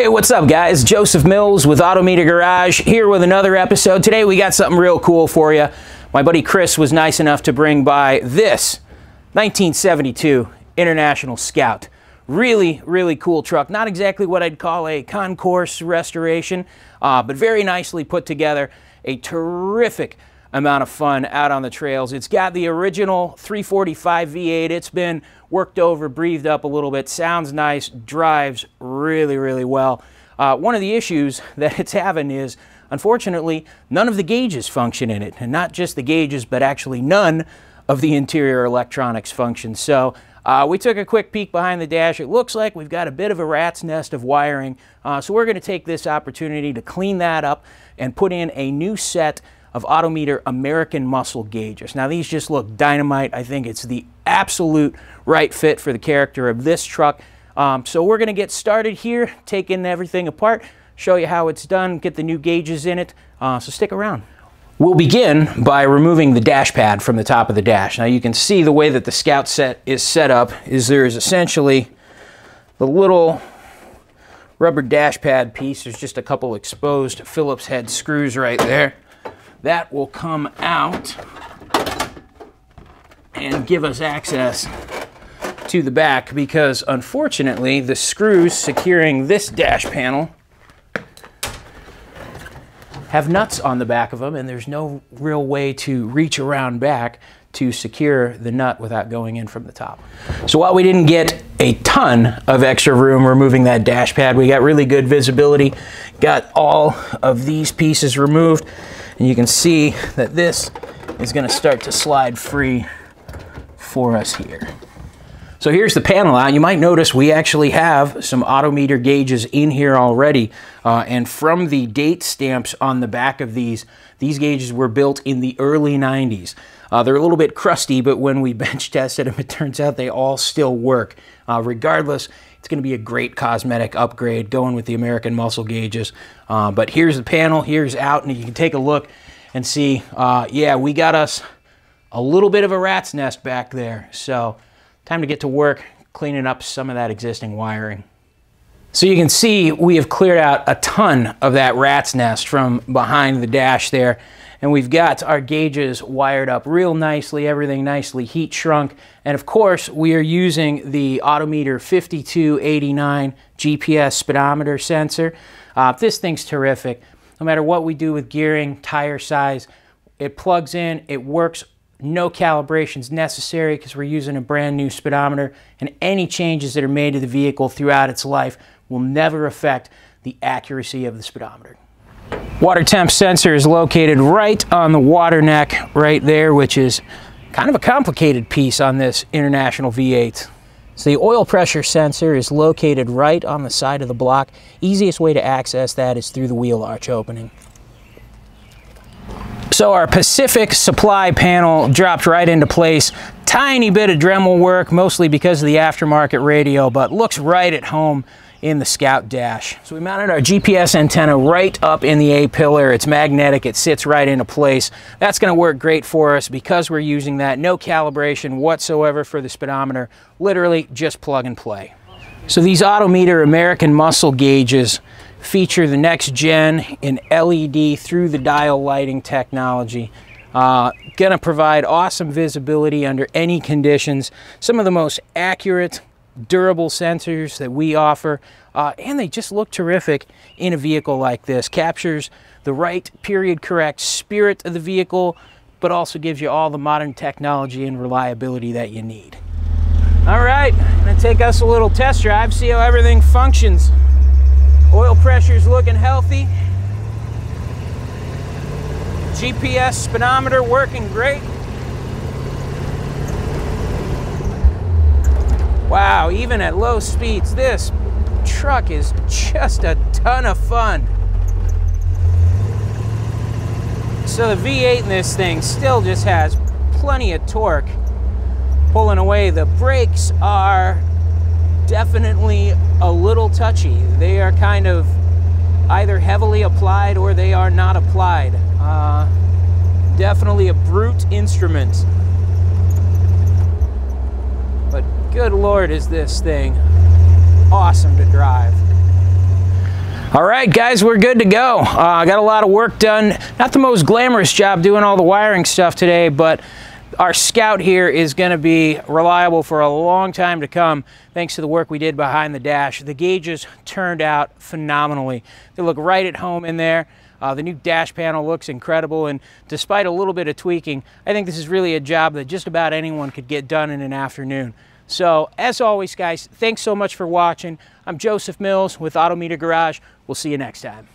Hey, what's up guys? Joseph Mills with AutoMeter Garage here with another episode. Today we got something real cool for you. My buddy Chris was nice enough to bring by this 1972 International Scout. Really cool truck. Not exactly what I'd call a concourse restoration, but very nicely put together. A terrific amount of fun out on the trails. It's got the original 345 V8. It's been worked over, breathed up a little bit, sounds nice, drives really well. One of the issues that it's having is, unfortunately, none of the gauges function in it. And not just the gauges, but actually none of the interior electronics function. So we took a quick peek behind the dash. It looks like we've got a bit of a rat's nest of wiring. So we're going to take this opportunity to clean that up and put in a new set of AutoMeter American Muscle gauges. Now these just look dynamite. I think it's the absolute right fit for the character of this truck. So we're going to get started here, taking everything apart, show you how it's done, get the new gauges in it. So stick around. We'll begin by removing the dash pad from the top of the dash. Now you can see the way that the Scout set is set up is there is essentially the little rubber dash pad piece. There's just a couple exposed Phillips head screws right there. That will come out and give us access to the back because, unfortunately, the screws securing this dash panel have nuts on the back of them, and there's no real way to reach around back to secure the nut without going in from the top. So while we didn't get a ton of extra room removing that dash pad, we got really good visibility, got all of these pieces removed. And you can see that this is going to start to slide free for us here. So here's the panel out. You might notice we actually have some AutoMeter gauges in here already. And from the date stamps on the back of these gauges were built in the early 90s. They're a little bit crusty, but when we bench tested them, it turns out they all still work. Regardless, it's going to be a great cosmetic upgrade going with the American Muscle gauges. But here's the panel, here's out, and you can take a look and see, yeah, we got us a little bit of a rat's nest back there. So time to get to work cleaning up some of that existing wiring. So you can see we have cleared out a ton of that rat's nest from behind the dash there. And we've got our gauges wired up real nicely, everything nicely heat shrunk. And of course, we are using the AutoMeter 5289 GPS speedometer sensor. This thing's terrific. No matter what we do with gearing, tire size, it plugs in, it works. No calibrations necessary because we're using a brand new speedometer, and any changes that are made to the vehicle throughout its life will never affect the accuracy of the speedometer. Water temp sensor is located right on the water neck right there, which is kind of a complicated piece on this International V8. So the oil pressure sensor is located right on the side of the block. Easiest way to access that is through the wheel arch opening. So our Pacific supply panel dropped right into place. Tiny bit of Dremel work, mostly because of the aftermarket radio, but looks right at home in the Scout dash. So we mounted our GPS antenna right up in the A-pillar. It's magnetic, it sits right into place. That's going to work great for us because we're using that. No calibration whatsoever for the speedometer. Literally just plug and play. So these AutoMeter American Muscle gauges feature the next gen in LED through the dial lighting technology. Gonna provide awesome visibility under any conditions. Some of the most accurate, durable sensors that we offer, and they just look terrific in a vehicle like this. Captures the right period correct spirit of the vehicle, but also gives you all the modern technology and reliability that you need. All right, gonna take us a little test drive, see how everything functions. Oil pressure's looking healthy. GPS speedometer working great. Wow, even at low speeds, this truck is just a ton of fun. So the V8 in this thing still just has plenty of torque pulling away. The brakes are definitely a little touchy. They are kind of either heavily applied or they are not applied. Definitely a brute instrument. But good Lord, is this thing awesome to drive. All right, guys, we're good to go. I got a lot of work done. Not the most glamorous job doing all the wiring stuff today, but our Scout here is going to be reliable for a long time to come thanks to the work we did behind the dash. The gauges turned out phenomenally. They look right at home in there. The new dash panel looks incredible, and despite a little bit of tweaking, I think this is really a job that just about anyone could get done in an afternoon. So, as always, guys, thanks so much for watching. I'm Joseph Mills with AutoMeter Garage. We'll see you next time.